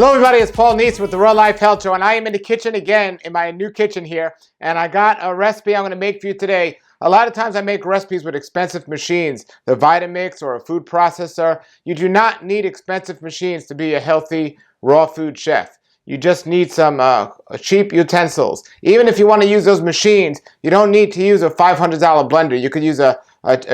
Hello everybody, it's Paul Neese with the Real Life Health Show, and I am in the kitchen again, in my new kitchen here, and I got a recipe I'm going to make for you today. A lot of times I make recipes with expensive machines, the Vitamix or a food processor. You do not need expensive machines to be a healthy raw food chef. You just need some cheap utensils. Even if you want to use those machines, you don't need to use a $500 blender. You could use a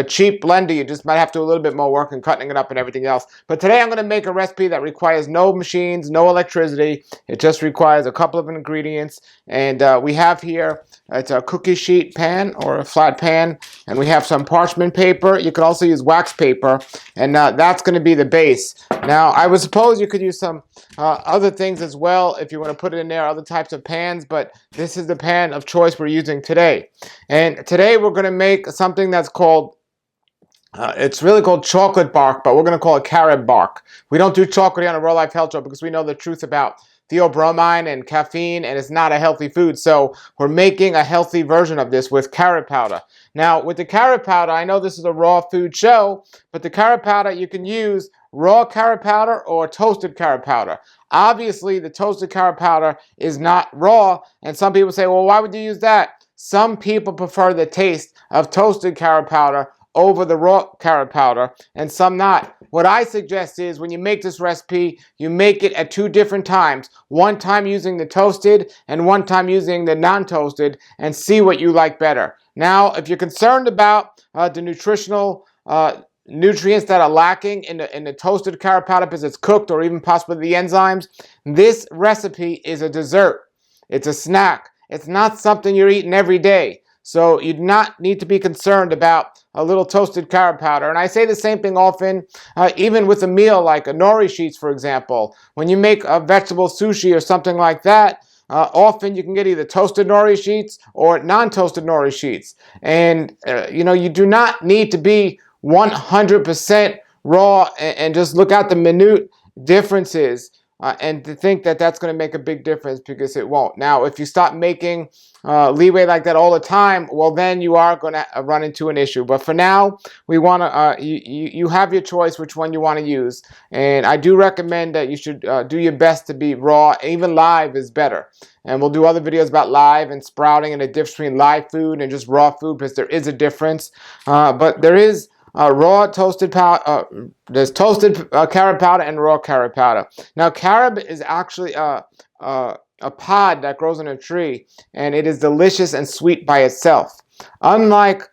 cheap blender. You just might have to do a little bit more work in cutting it up and everything else. But today I'm going to make a recipe that requires no machines, no electricity. It just requires a couple of ingredients. And we have here, it's a cookie sheet pan or a flat pan. And we have some parchment paper. You could also use wax paper. And that's going to be the base. Now, I would suppose you could use some other things as well if you want to put it in there, other types of pans. But this is the pan of choice we're using today. And today we're going to make something that's called it's really called chocolate bark, but we're going to call it Carob bark. We don't do chocolate on a Real Life Health Show because we know the truth about theobromine and caffeine, and it's not a healthy food. So we're making a healthy version of this with Carob powder. Now, with the Carob powder, I know this is a raw food show, but the Carob powder, you can use raw Carob powder or toasted Carob powder. Obviously, the toasted Carob powder is not raw, and some people say, well, why would you use that? Some people prefer the taste of toasted Carob powder over the raw Carob powder, and some not. What I suggest is when you make this recipe, you make it at two different times. One time using the toasted and one time using the non-toasted, and see what you like better. Now, if you're concerned about the nutritional nutrients that are lacking in the toasted Carob powder because it's cooked, or even possibly the enzymes, this recipe is a dessert. It's a snack. It's not something you're eating every day. So you do not need to be concerned about a little toasted Carob powder. And I say the same thing often, even with a meal like a nori sheets, for example. When you make a vegetable sushi or something like that, often you can get either toasted nori sheets or non-toasted nori sheets. And, you do not need to be 100% raw and just look at the minute differences and to think that that's going to make a big difference, because it won't. Now, if you stop making leeway like that all the time, well, then you are going to run into an issue. But for now, we want to you have your choice which one you want to use. And I do recommend that you should do your best to be raw. Even live is better. And we'll do other videos about live and sprouting and the difference between live food and just raw food, because there is a difference. But there is raw toasted powder. There's toasted Carob powder and raw Carob powder. Now, Carob is actually a pod that grows on a tree, and it is delicious and sweet by itself. Unlike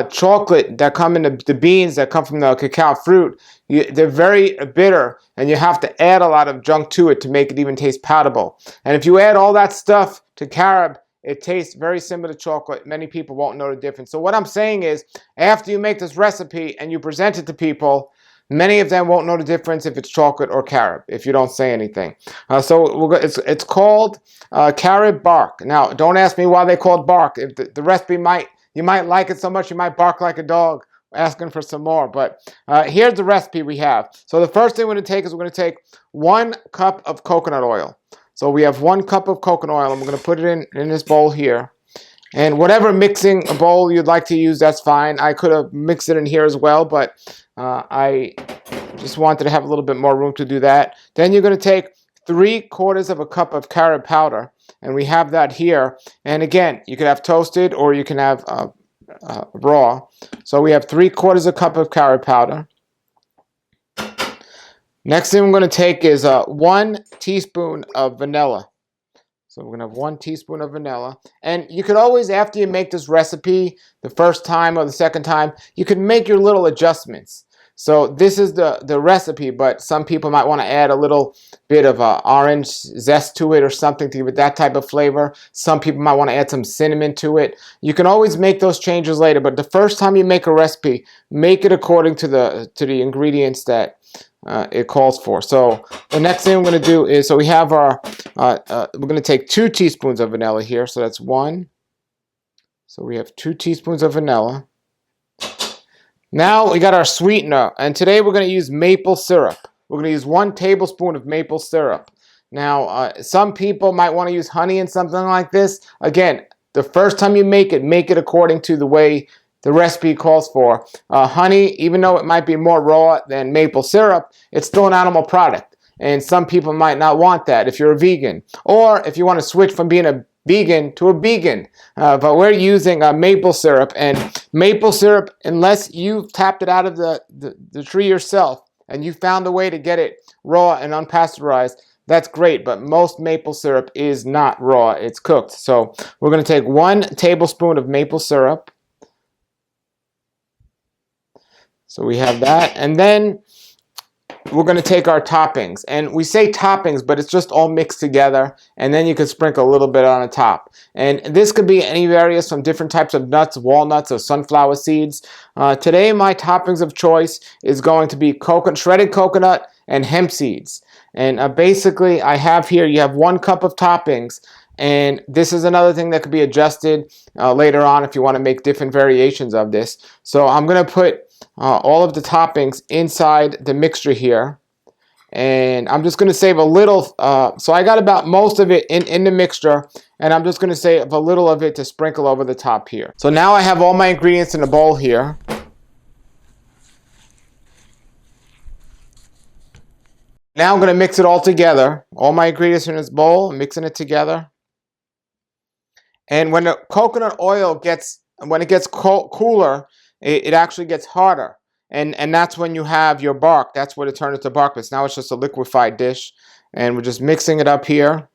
chocolate that come in the beans that come from the cacao fruit, they're very bitter, and you have to add a lot of junk to it to make it even taste palatable. And if you add all that stuff to Carob, it tastes very similar to chocolate. Many people won't know the difference. So what I'm saying is, after you make this recipe and you present it to people, many of them won't know the difference if it's chocolate or Carob, if you don't say anything. So it's called Carob bark. Now, don't ask me why they call it bark. If the recipe you might like it so much you might bark like a dog asking for some more. But here's the recipe we have. So the first thing we're going to take is we're going to take 1 cup of coconut oil. So we have 1 cup of coconut oil, and we're going to put it in this bowl here. And whatever mixing bowl you'd like to use, that's fine. I could have mixed it in here as well, but I just wanted to have a little bit more room to do that. Then you're going to take 3/4 of a cup of Carob powder, and we have that here. And again, you could have toasted or you can have raw. So we have 3/4 a cup of Carob powder. Next thing we're going to take is 1 teaspoon of vanilla. So we're going to have 1 teaspoon of vanilla. And you could always, after you make this recipe the first time or the second time, you can make your little adjustments. So this is the recipe, but some people might want to add a little bit of orange zest to it or something to give it that type of flavor. Some people might want to add some cinnamon to it. You can always make those changes later, but the first time you make a recipe, make it according to the ingredients that it calls for. So the next thing I'm going to do is, so we have our, we're going to take 2 teaspoons of vanilla here. So that's 1. So we have 2 teaspoons of vanilla. Now we got our sweetener, and today we're going to use maple syrup. We're going to use 1 tablespoon of maple syrup. Now, some people might want to use honey in something like this. Again, the first time you make it according to the way the recipe calls for. Honey, even though it might be more raw than maple syrup, it's still an animal product. and some people might not want that if you're a vegan, or if you want to switch from being a vegan to a vegan. But we're using maple syrup, and maple syrup, unless you tapped it out of the tree yourself and you found a way to get it raw and unpasteurized, that's great, but most maple syrup is not raw, it's cooked. So we're going to take 1 tablespoon of maple syrup. So we have that, and then we're going to take our toppings, and we say toppings, but it's just all mixed together, and then you can sprinkle a little bit on the top. And this could be any various from different types of nuts, walnuts, or sunflower seeds. Today my toppings of choice is going to be shredded coconut and hemp seeds. And basically I have here, you have 1 cup of toppings, and this is another thing that could be adjusted later on if you want to make different variations of this. So I'm going to put all of the toppings inside the mixture here, and I'm just going to save a little, so I got about most of it in the mixture, and I'm just going to save a little of it to sprinkle over the top here. So now I have all my ingredients in a bowl here. Now I'm going to mix it all together. All my ingredients in this bowl, I'm mixing it together. And when the coconut oil gets cooler, it actually gets harder. And that's when you have your bark. That's what it turned into bark. But now it's just a liquefied dish. And we're just mixing it up here.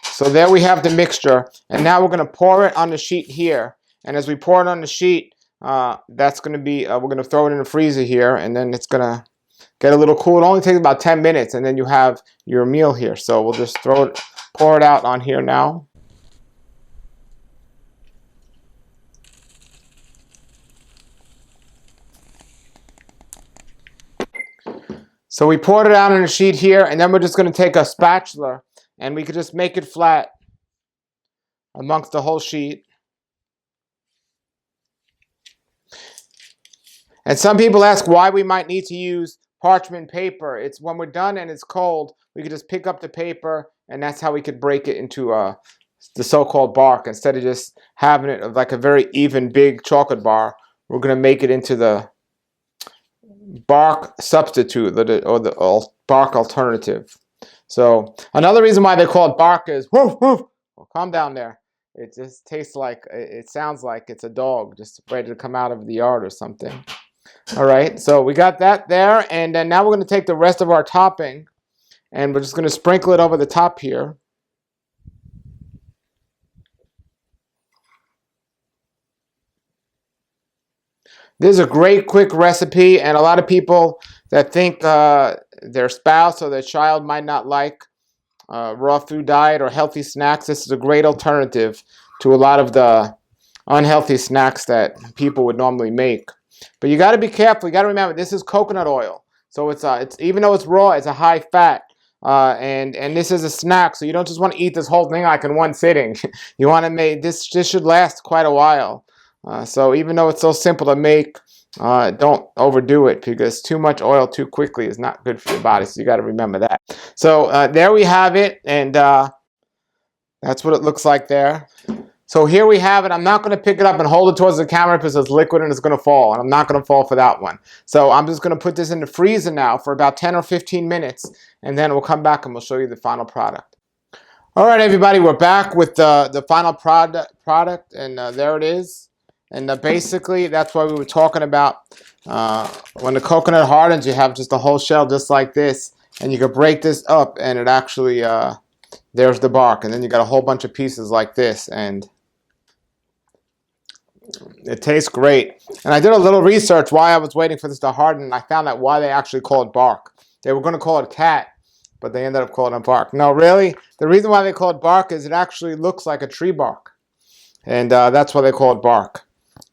So there we have the mixture. And now we're going to pour it on the sheet here. And as we pour it on the sheet, that's going to be, we're going to throw it in the freezer here. And then it's going to get a little cool. It only takes about 10 minutes. And then you have your meal here. So we'll just pour it out on here now. So we poured it out on a sheet here, and then we're just going to take a spatula, and we could just make it flat amongst the whole sheet. And some people ask why we might need to use parchment paper. It's when we're done and it's cold, we could just pick up the paper, and that's how we could break it into the so-called bark. Instead of just having it like a very even big chocolate bar, we're going to make it into the bark substitute, or the bark alternative. So another reason why they call it bark is woof woof. Well, calm down there. It just tastes like, it sounds like it's a dog just ready to come out of the yard or something. All right, so we got that there, and then now we're going to take the rest of our topping, and we're just going to sprinkle it over the top here. This is a great quick recipe, and a lot of people that think their spouse or their child might not like raw food diet or healthy snacks, this is a great alternative to a lot of the unhealthy snacks that people would normally make. But you got to be careful. You got to remember, this is coconut oil, so it's even though it's raw, it's a high fat, and this is a snack, so you don't just want to eat this whole thing like in one sitting. You want to make this should last quite a while. So even though it's so simple to make, don't overdo it, because too much oil too quickly is not good for your body. So you got to remember that. So there we have it, and that's what it looks like there. So here we have it. I'm not going to pick it up and hold it towards the camera because it's liquid and it's going to fall, and I'm not going to fall for that one. So I'm just going to put this in the freezer now for about 10 or 15 minutes, and then we'll come back and we'll show you the final product. All right, everybody, we're back with the final product, and there it is. And basically, that's what we were talking about. When the coconut hardens, you have just a whole shell just like this. And you can break this up, and it actually, there's the bark. And then you got a whole bunch of pieces like this. And it tastes great. And I did a little research why I was waiting for this to harden. And I found out why they actually call it bark. They were going to call it cat, but they ended up calling it bark. No, really? The reason why they call it bark is it actually looks like a tree bark. And that's why they call it bark.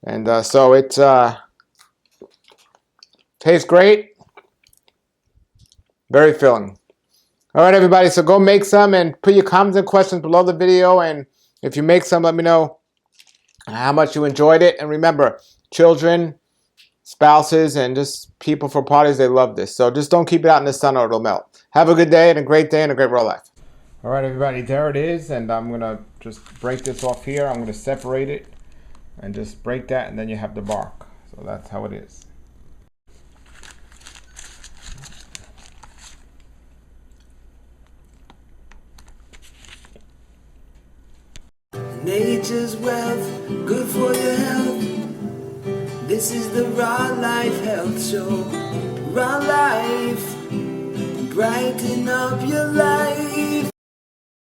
And so it tastes great, very filling. All right, everybody, so go make some and put your comments and questions below the video. And if you make some, let me know how much you enjoyed it. And remember, children, spouses, and just people for parties, they love this. So just don't keep it out in the sun or it'll melt. Have a good day and a great raw life. All right, everybody, there it is. And I'm going to just break this off here. I'm going to separate it. And just break that, and then you have the bark. So that's how it is. nature's wealth, good for your health. This is the Raw Life Health Show. Raw Life, brighten up your life.